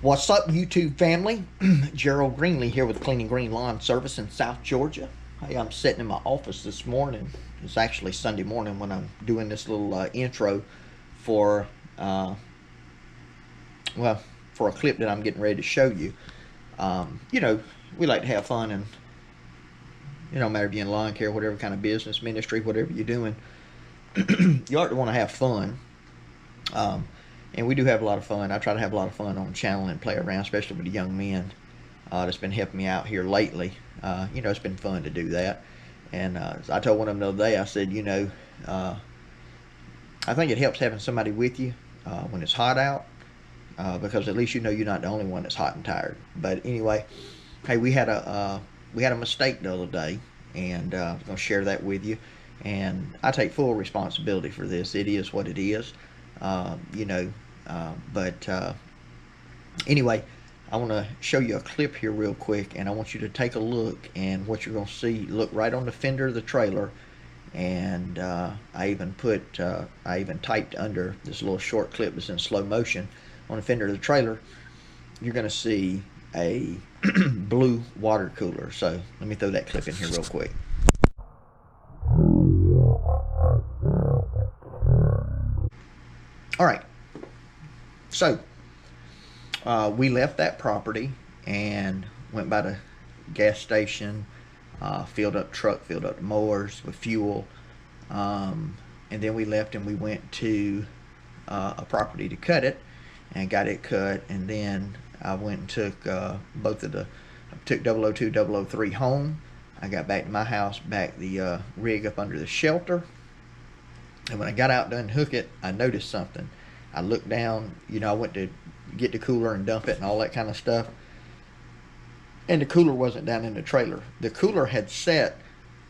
What's up, YouTube family? Gerald Greenlee here with Cleaning Green Lawn Service in South Georgia. Hey, I'm sitting in my office this morning. It's actually Sunday morning when I'm doing this little intro for, uh, well, for a clip that I'm getting ready to show you. You know, we like to have fun, and no matter if you're in lawn care, whatever kind of business, ministry, whatever you're doing, you ought to want to have fun. Um, and we do have a lot of fun. I try to have a lot of fun on the channel and play around, especially with the young men that's been helping me out here lately. It's been fun to do that. And I told one of them the other day, I said, uh, I think it helps having somebody with you when it's hot out, because at least you know you're not the only one that's hot and tired. But anyway, hey, we had a mistake the other day, and I'm going to share that with you. And I take full responsibility for this. It is what it is. Uh, you know, but Anyway, I want to show you a clip here real quick, and I want you to take a look. And what you're going to see, look right on the fender of the trailer. And I even typed under this little short clip that's in slow motion on the fender of the trailer. You're going to see a blue water cooler. So let me throw that clip in here real quick. All right. So we left that property and went by the gas station, filled up the mowers with fuel, and then we left and we went to a property to cut it and got it cut. And then I went and took took 002, 003 home. I got back to my house, backed the rig up under the shelter, and when I got out to unhook it, I noticed something. I looked down, I went to get the cooler and dump it and all that kind of stuff. And the cooler wasn't down in the trailer. The cooler had set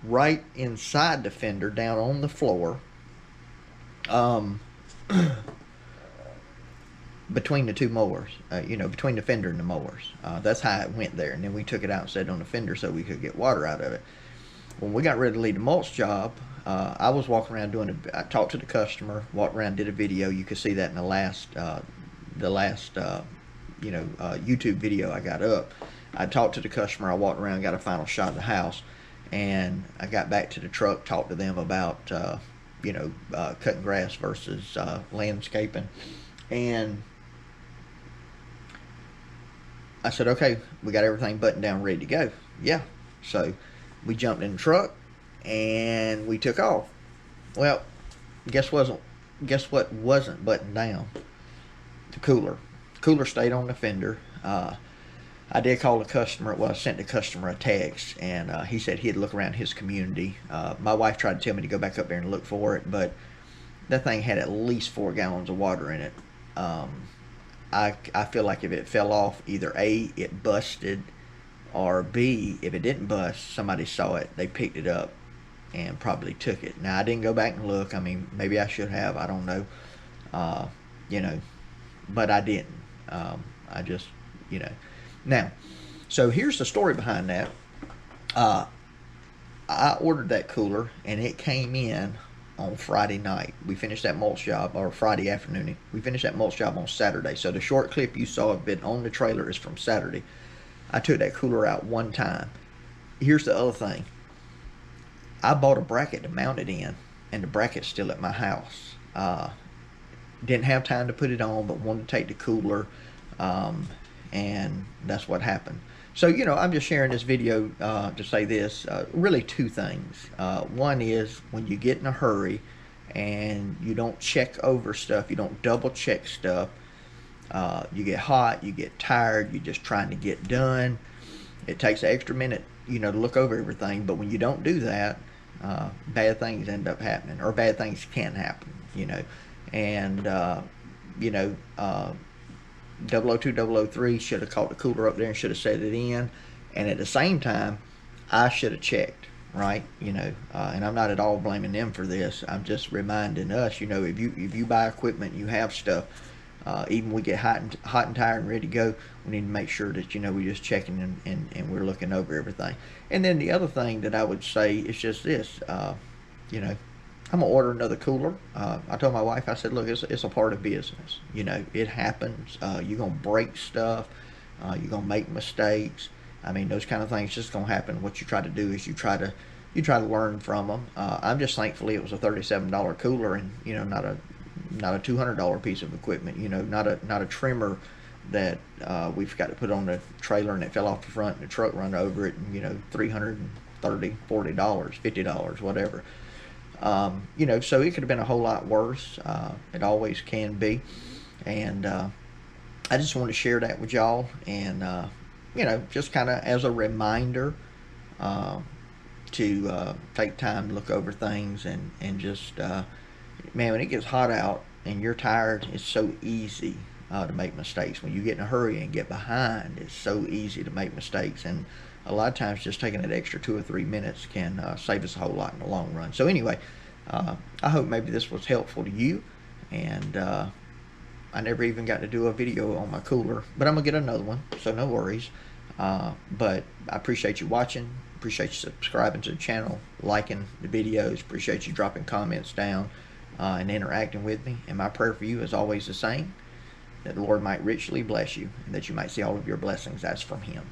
right inside the fender, down on the floor, um, between the two mowers, between the fender and the mowers. That's how it went there. And then we took it out and set it on the fender so we could get water out of it. When we got ready to leave the mulch job, I was walking around I talked to the customer, walked around, did a video. You could see that in the last YouTube video I got up. I talked to the customer, I walked around, got a final shot of the house, and I got back to the truck, talked to them about cutting grass versus landscaping. And I said, okay, we got everything buttoned down, ready to go. Yeah. So we jumped in the truck and we took off. Well, guess what wasn't buttoned down? The cooler. The cooler stayed on the fender. I did call the customer. Well, I sent the customer a text, and he said he'd look around his community. My wife tried to tell me to go back up there and look for it, but that thing had at least 4 gallons of water in it. I feel like if it fell off, either A, it busted, or B, if it didn't bust, somebody saw it, they picked it up and probably took it. Now, I didn't go back and look. I mean, maybe I should have. I don't know. Uh, you know, but I didn't. I just, Now, so here's the story behind that. Uh, I ordered that cooler, and it came in on Friday night. We finished that mulch job, or Friday afternoon. We finished that mulch job on Saturday. So the short clip you saw of it on the trailer is from Saturday. I took that cooler out one time. Here's the other thing. I bought a bracket to mount it in, and the bracket's still at my house. Didn't have time to put it on, but wanted to take the cooler, and that's what happened. So, I'm just sharing this video to say this. Really, two things. One is when you get in a hurry and you don't check over stuff, you don't double check stuff, you get hot, you get tired, you're just trying to get done. It takes an extra minute, to look over everything. But when you don't do that, bad things end up happening, or bad things can happen. And, 002, 003 should have caught the cooler up there and should have set it in. And at the same time, I should have checked, right? And I'm not at all blaming them for this. I'm just reminding us, if you buy equipment, you have stuff, even we get hot and tired and ready to go, we need to make sure that, we're just checking and we're looking over everything. And then the other thing that I would say is just this, you know, I'm gonna order another cooler. I told my wife, I said, look, it's a part of business. You know, it happens. You're gonna break stuff. You're gonna make mistakes. I mean, those kind of things just gonna happen. What you try to do is you try to learn from them. I'm just thankfully it was a $37 cooler, and you know, not a $200 piece of equipment. You know, not a trimmer that we've got to put on the trailer and it fell off the front and the truck run over it, and you know, $330, $40, $50, whatever. You know, so it could have been a whole lot worse. It always can be, and I just want to share that with y'all, and you know, just kind of as a reminder uh, to take time to look over things, and just man, when it gets hot out and you're tired, it's so easy to make mistakes. When you get in a hurry and get behind, it's so easy to make mistakes, and a lot of times just taking that extra 2 or 3 minutes can save us a whole lot in the long run. So anyway, I hope maybe this was helpful to you, and I never even got to do a video on my cooler, but I'm gonna get another one, so no worries. But I appreciate you watching, appreciate you subscribing to the channel, liking the videos, appreciate you dropping comments down and interacting with me. And my prayer for you is always the same, that the Lord might richly bless you, and that you might see all of your blessings as from Him.